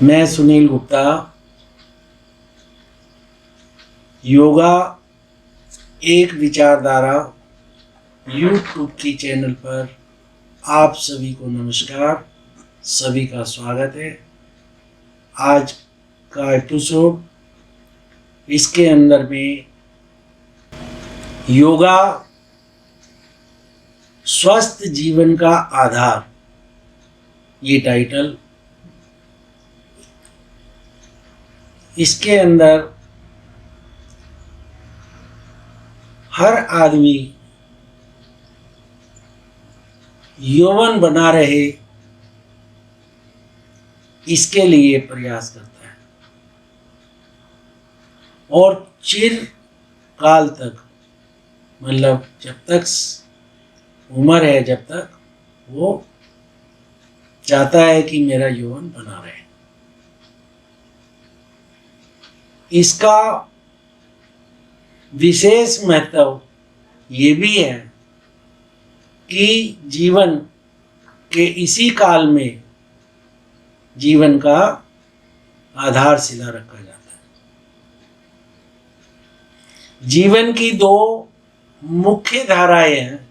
मैं सुनील गुप्ता योगा एक विचारधारा यूट्यूब की चैनल पर आप सभी को नमस्कार, सभी का स्वागत है। आज का एपिसोड, इसके अंदर में योगा स्वस्थ जीवन का आधार, ये टाइटल। इसके अंदर हर आदमी यौवन बना रहे, इसके लिए प्रयास करता है और चिर काल तक, मतलब जब तक उम्र है, जब तक वो चाहता है कि मेरा यौवन बना रहे। इसका विशेष महत्व ये भी है कि जीवन के इसी काल में जीवन का आधारशिला रखा जाता है। जीवन की दो मुख्य धाराएं हैं,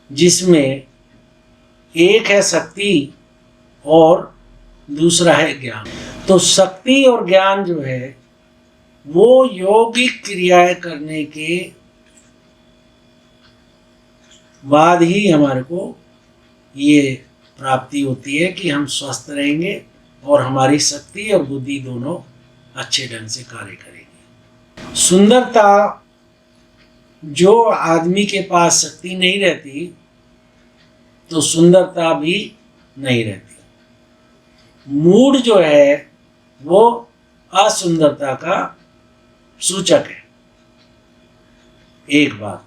जिसमें एक है शक्ति और दूसरा है ज्ञान। तो शक्ति और ज्ञान जो है वो यौगिक क्रियाएं करने के बाद ही हमारे को ये प्राप्ति होती है कि हम स्वस्थ रहेंगे और हमारी शक्ति और बुद्धि दोनों अच्छे ढंग से कार्य करेंगे। सुंदरता, जो आदमी के पास शक्ति नहीं रहती तो सुंदरता भी नहीं रहती। मूड जो है वो असुंदरता का सूचक है। एक बात,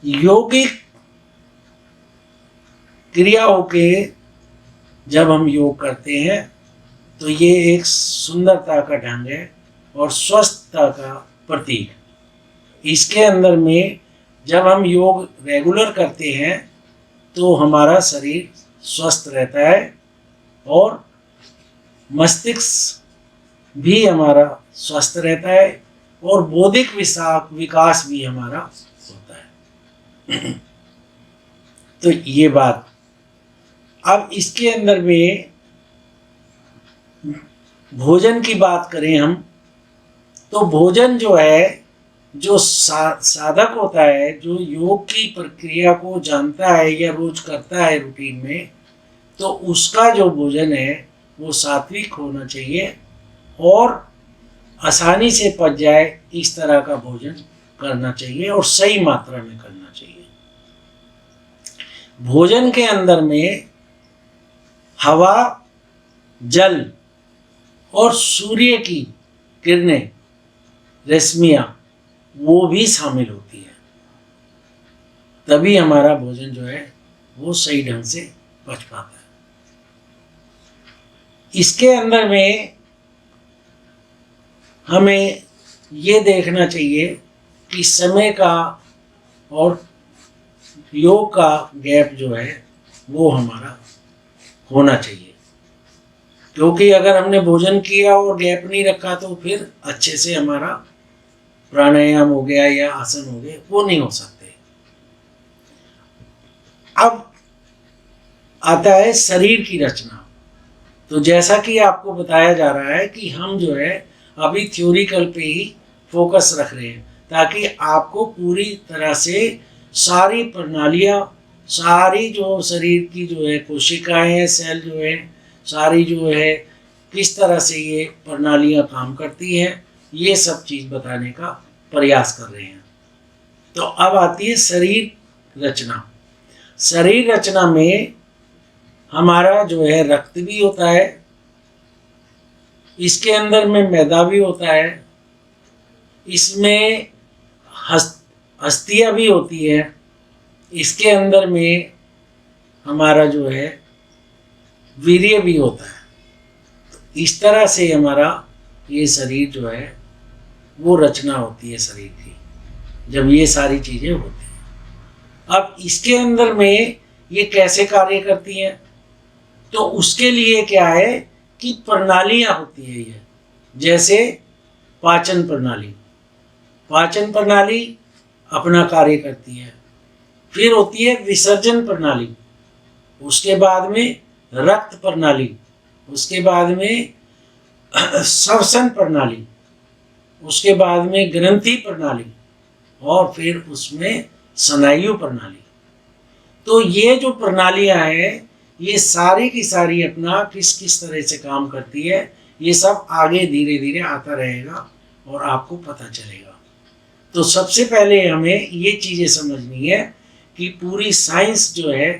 यौगिक क्रियाओं के जब हम योग करते हैं तो ये एक सुंदरता का ढंग है और स्वस्थता का प्रतीक। इसके अंदर में जब हम योग रेगुलर करते हैं तो हमारा शरीर स्वस्थ रहता है और मस्तिष्क भी हमारा स्वस्थ रहता है और बौद्धिक विकास भी हमारा होता है। तो ये बात। अब इसके अंदर में भोजन की बात करें हम, तो भोजन जो है, जो साधक होता है, जो योग की प्रक्रिया को जानता है या रोज करता है रूटीन में, तो उसका जो भोजन है वो सात्विक होना चाहिए और आसानी से पच जाए, इस तरह का भोजन करना चाहिए और सही मात्रा में करना चाहिए। भोजन के अंदर में हवा, जल और सूर्य की किरणें, रश्मियां, वो भी शामिल होती है, तभी हमारा भोजन जो है वो सही ढंग से पच पाता है। इसके अंदर में हमें ये देखना चाहिए कि समय का और योग का गैप जो है वो हमारा होना चाहिए, क्योंकि अगर हमने भोजन किया और गैप नहीं रखा तो फिर अच्छे से हमारा प्राणायाम हो गया या आसन हो गए, वो नहीं हो सकते। अब आता है शरीर की रचना। तो जैसा कि आपको बताया जा रहा है कि हम जो है अभी थ्योरिकल पे ही फोकस रख रहे हैं, ताकि आपको पूरी तरह से सारी प्रणालियाँ, सारी जो शरीर की जो है कोशिकाएं हैं, सेल जो है, सारी जो है किस तरह से ये प्रणालियाँ काम करती हैं, ये सब चीज़ बताने का प्रयास कर रहे हैं। तो अब आती है शरीर रचना। शरीर रचना में हमारा जो है रक्त भी होता है, इसके अंदर में मैदा भी होता है, इसमें अस्थियाँ भी होती है, इसके अंदर में हमारा जो है वीर्य भी होता है। तो इस तरह से हमारा ये शरीर जो है वो रचना होती है शरीर की, जब ये सारी चीज़ें होती हैं। अब इसके अंदर में ये कैसे कार्य करती हैं? तो उसके लिए क्या है कि प्रणालियां होती है ये, जैसे पाचन प्रणाली। पाचन प्रणाली अपना कार्य करती है। फिर होती है विसर्जन प्रणाली, उसके बाद में रक्त प्रणाली, उसके बाद में श्वसन प्रणाली, उसके बाद में ग्रंथि प्रणाली, और फिर उसमें स्नायु प्रणाली। तो ये जो प्रणालियां हैं ये सारी की सारी अपना किस किस तरह से काम करती है, ये सब आगे धीरे धीरे आता रहेगा और आपको पता चलेगा। तो सबसे पहले हमें ये चीज़ें समझनी है कि पूरी साइंस जो है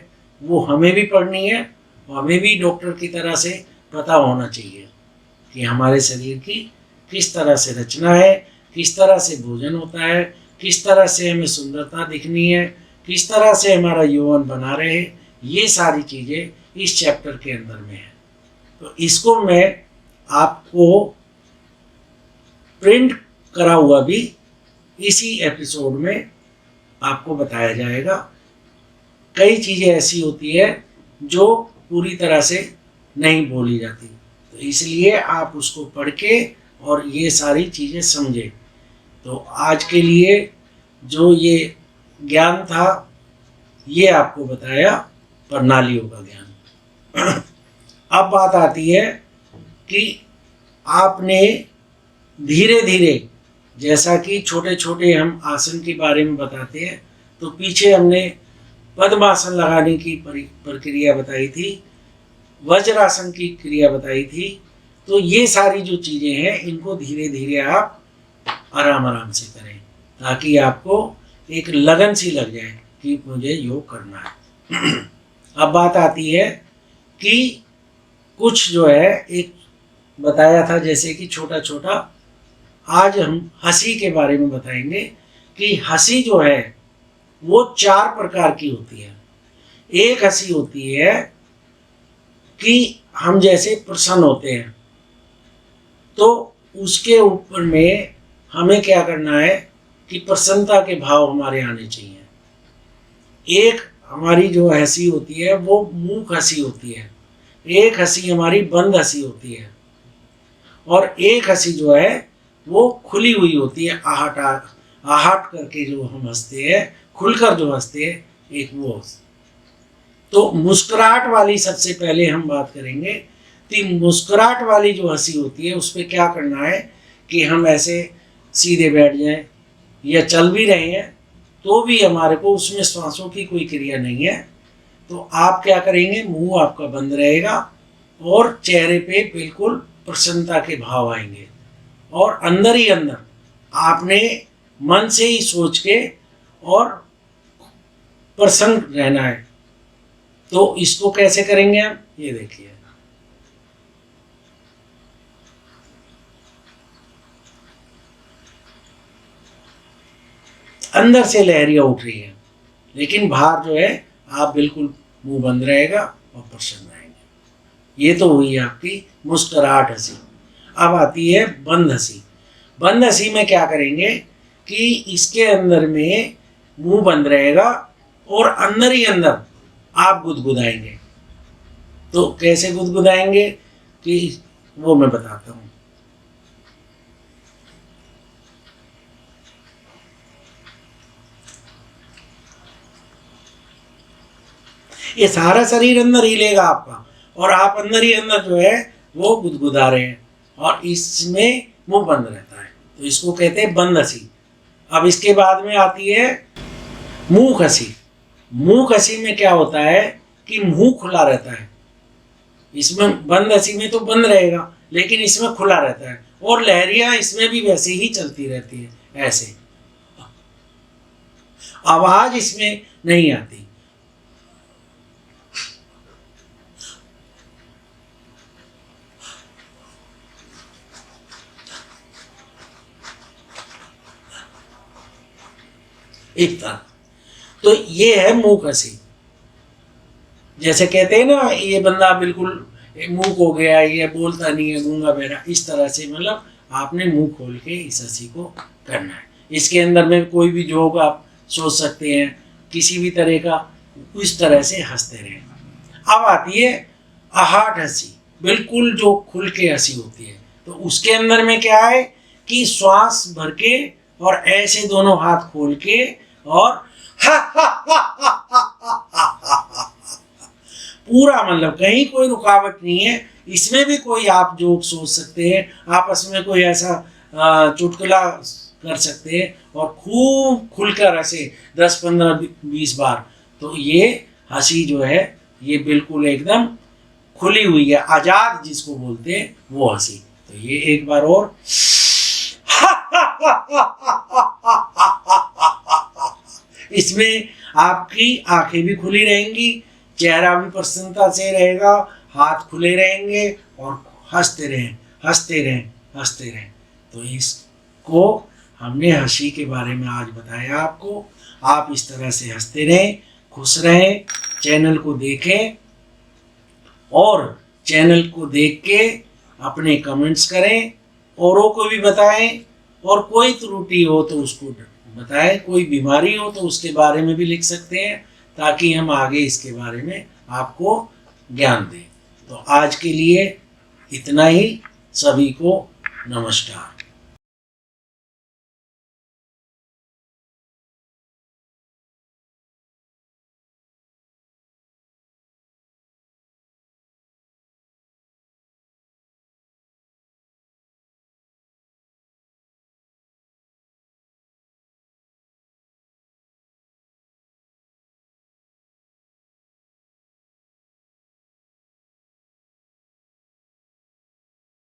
वो हमें भी पढ़नी है और हमें भी डॉक्टर की तरह से पता होना चाहिए कि हमारे शरीर की किस तरह से रचना है, किस तरह से भोजन होता है, किस तरह से हमें सुंदरता दिखनी है, किस तरह से हमारा यौवन बना रहे। ये सारी चीज़ें इस चैप्टर के अंदर में है। तो इसको मैं आपको प्रिंट करा हुआ भी इसी एपिसोड में आपको बताया जाएगा। कई चीज़ें ऐसी होती है जो पूरी तरह से नहीं बोली जाती, तो इसलिए आप उसको पढ़ के और ये सारी चीज़ें समझें। तो आज के लिए जो ये ज्ञान था ये आपको बताया प्रणालियों का ज्ञान। अब बात आती है कि आपने धीरे धीरे, जैसा कि छोटे छोटे हम आसन के बारे में बताते हैं, तो पीछे हमने पद्मासन लगाने की प्रक्रिया बताई थी, वज्रासन की क्रिया बताई थी। तो ये सारी जो चीज़ें हैं इनको धीरे धीरे आप आराम आराम से करें ताकि आपको एक लगन सी लग जाए कि मुझे योग करना है। अब बात आती है कि कुछ जो है एक बताया था जैसे कि छोटा छोटा, आज हम हंसी के बारे में बताएंगे कि हंसी जो है वो 4 प्रकार की होती है। एक हंसी होती है कि हम जैसे प्रसन्न होते हैं तो उसके ऊपर में हमें क्या करना है कि प्रसन्नता के भाव हमारे आने चाहिए। एक हमारी जो हंसी होती है वो मूक हंसी होती है, एक हंसी हमारी बंद हंसी होती है, और एक हंसी जो है वो खुली हुई होती है, आहट आहट करके जो हम हंसते हैं, खुलकर जो हंसते हैं, एक वो। तो मुस्कुराहट वाली सबसे पहले हम बात करेंगे। तो मुस्कुराहट वाली जो हंसी होती है उस पर क्या करना है कि हम ऐसे सीधे बैठ जाएं या चल भी रहे हैं तो भी हमारे को उसमें सांसों की कोई क्रिया नहीं है। तो आप क्या करेंगे, मुंह आपका बंद रहेगा और चेहरे पे बिल्कुल प्रसन्नता के भाव आएंगे, और अंदर ही अंदर आपने मन से ही सोच के और प्रसन्न रहना है। तो इसको कैसे करेंगे हम, ये देखिए। अंदर से लहरियां उठ रही है लेकिन बाहर जो है आप बिल्कुल मुंह बंद रहेगा और प्रसन्न रहेंगे। ये तो हुई आपकी मुस्कुराहट हंसी। अब आती है बंद हंसी। बंद हंसी में क्या करेंगे कि इसके अंदर में मुंह बंद रहेगा और अंदर ही अंदर आप गुदगुदाएंगे। तो कैसे गुदगुदाएंगे कि वो मैं बताता हूँ। ये सारा शरीर अंदर हिलेगा आपका और आप अंदर ही अंदर जो है वो गुदगुदा रहे हैं और इसमें मुंह बंद रहता है, तो इसको कहते हैं बंद हंसी। अब इसके बाद में आती है मूक हंसी। मूक हंसी में क्या होता है कि मुंह खुला रहता है। इसमें बंद हंसी में तो बंद रहेगा लेकिन इसमें खुला रहता है और लहरियां इसमें भी वैसे ही चलती रहती है, ऐसे आवाज इसमें नहीं आती। एक तरह तो ये है मूक हंसी। जैसे कहते हैं ना ये बंदा बिल्कुल मूक हो गया, ये बोलता नहीं है, गूंगा बहरा, इस तरह से मतलब आपने मुंह खोल के इस हंसी को करना है। इसके अंदर में कोई भी जोक आप सोच सकते हैं, किसी भी तरह का, इस तरह से हंसते रहें। अब आती है आहट हंसी, बिल्कुल जो खुल के हंसी होती है। तो उसके अंदर में क्या है कि श्वास भर के और ऐसे दोनों हाथ खोल के और पूरा, मतलब कहीं कोई रुकावट नहीं है। इसमें भी कोई आप जोक सोच सकते हैं, आपस में कोई ऐसा चुटकुला कर सकते हैं और खूब खुलकर हंसे 10, 15, 20 बार। तो ये हंसी जो है ये बिल्कुल एकदम खुली हुई है, आजाद जिसको बोलते हैं वो हंसी। तो ये एक बार और इसमें आपकी आंखें भी खुली रहेंगी, चेहरा भी प्रसन्नता से रहेगा, हाथ खुले रहेंगे और हंसते रहें, हंसते रहें, हंसते रहें। तो इसको हमने हंसी के बारे में आज बताया आपको। आप इस तरह से हंसते रहें, खुश रहें, चैनल को देखें और चैनल को देख के अपने कमेंट्स करें, औरों को भी बताएं, और कोई त्रुटि हो तो उसको बताएं, कोई बीमारी हो तो उसके बारे में भी लिख सकते हैं, ताकि हम आगे इसके बारे में आपको ज्ञान दें। तो आज के लिए इतना ही। सभी को नमस्कार।